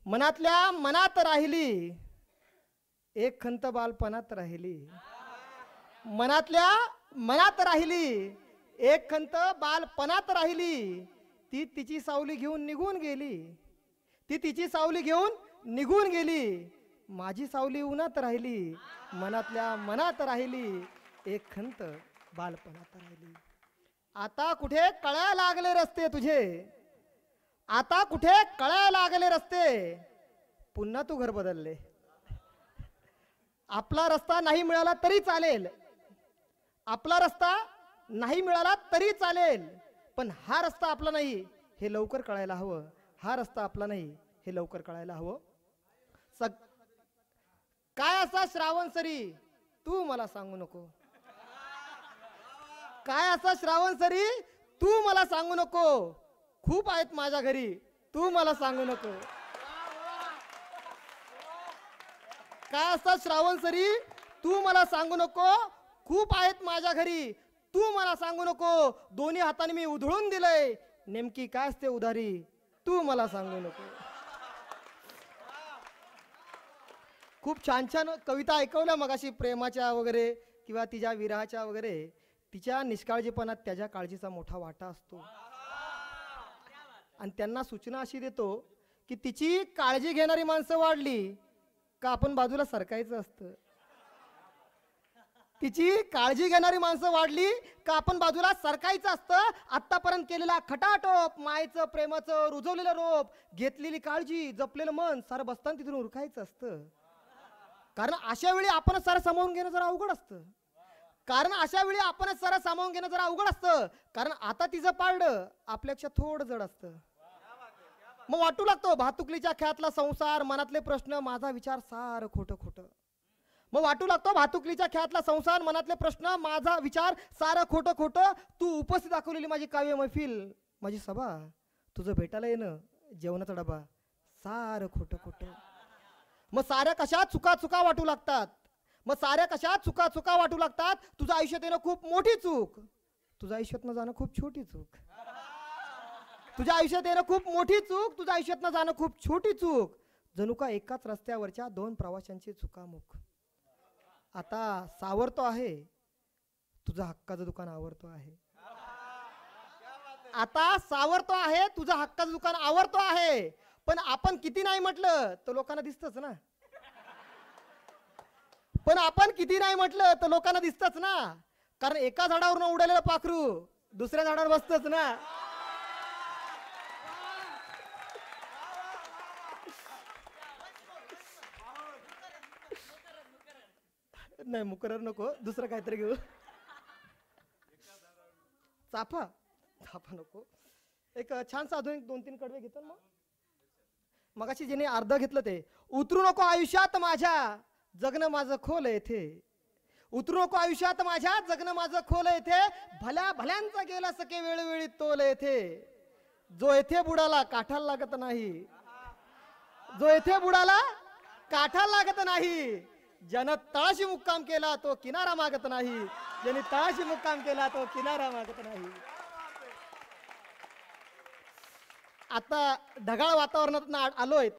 मनातल्या मनात राहिली, एक खंत बालपणात राहिली. मनातल्या मनात राहिली, एक खंत बालपणात राहिली. ती तिची सावली घेऊन निघून गेली. ती तिची सावली घेऊन निघून गेली. माझी सावली उन्हात राहिली, मनातल्या मनात राहिली, एक खंत बालपणात राहिली. आता कुठे कळायला लागले रस्ते तुझे, आता कुठे कळायला लागले रस्ते. पुन्हा तू घर बदलले. आपला रस्ता नाही मिळाला तरी चालेल, आपला रस्ता नाही मिळाला तरी चालेल, पण हा रस्ता आपला नाही हे लवकर कळायला हवं. हा रस्ता आपला नाही हे लवकर कळायला हवं. काय असा श्रावण सरी तू मला सांगू नको. काय असा श्रावण सरी तू मला सांगू नको. खूप आहेत माझ्या घरी तू मला सांगू नको. काय असा श्रावण सरी तू मला सांगू नको. खूप आहेत माझ्या घरी तू मला सांगू नको. दोन्ही हाताने मी उधळून दिलंय, नेमकी काय असते उधारी तू मला सांगू नको. खूप छान छान कविता ऐकवल्या मगाशी, प्रेमाच्या वगैरे किंवा तिच्या विरहाच्या वगैरे. तिच्या निष्काळजीपणात त्याच्या काळजीचा मोठा वाटा असतो. आणि त्यांना सूचना अशी देतो की तिची काळजी घेणारी माणसं वाढली का आपण बाजूला सरकायचं असतं. तिची काळजी घेणारी माणसं वाढली का आपण बाजूला सरकायचं असतं. आतापर्यंत केलेला खटाटोप, मायेचं प्रेमाचं रुजवलेलं रोप, घेतलेली काळजी, जपलेलं मन सारं बसताना तिथून उरकायचं असतं. कारण अशा वेळी आपण सारं सामावून घेणं जरा अवघड असतं. कारण अशा वेळी आपण सारं सामावून घेणं जरा अवघड असतं. कारण आता तिचं पारडं आपल्यापेक्षा थोडं जड असतं. मग वाटू लागतो भातुकलीच्या खेळातला संसार, मनातले प्रश्न, माझा विचार सारं खोटं खोटं. मग वाटू लागतो भातुकलीच्या खेळातला संसार, मनातले प्रश्न, माझा विचार सारं खोटं खोटं. तू उपस्थित दाखवलेली माझी काव्य मैफिल, माझी सभा, तुझं भेटायला येणं, जेवणाचा डबा, सारं खोटं खोटं. मग साऱ्या कशात चुका चुका वाटू लागतात. मग साऱ्या कशात चुका चुका वाटू लागतात. तुझं आयुष्यात येणं खूप मोठी चूक, तुझ्या आयुष्यात न जाणं खूप छोटी चूक. तुझ्या आयुष्यात येणं खूप मोठी चूक, तुझ्या आयुष्यात न जाणं खूप छोटी चूक. जणू का एकाच रस्त्यावरच्या दोन प्रवाशांची चुकामुक. आता सावरतो आहे, तुझं हक्काचं दुकान आवरतो आहे. आता सावरतो आहे, तुझं हक्काचं दुकान आवरतो आहे. पण आपण किती नाही म्हटलं तर लोकांना दिसतच ना. पण आपण किती नाही म्हटलं तर लोकांना दिसतच ना. कारण एका झाडावरून उडालेलं पाखरू दुसऱ्या झाडावर बसतच ना. नाही मुकरर नको, दुसरं काहीतरी घेऊ. चाफा चाफा नको. एक छान आधुनिक 2-3 कडवे घेतो मग. मगाशी ज्याने अर्ध घेतलं ते, उतरू नको आयुष्यात माझ्या, जगणं माझं खोल येथे. उतरू नको आयुष्यात माझ्या, जगणं माझं खोल येथे. भल्या भल्यांचा गेला सके वेळोवेळी तोल येथे. जो येथे बुडाला काठाला लागत नाही, जो येथे बुडाला काठाला लागत नाही. ज्यानं तळाशी मुक्काम केला तो किनारा मागत नाही, ज्याने तळाशी मुक्काम केला तो किनारा मागत नाही. आता ढगाळ वातावरणात आलोय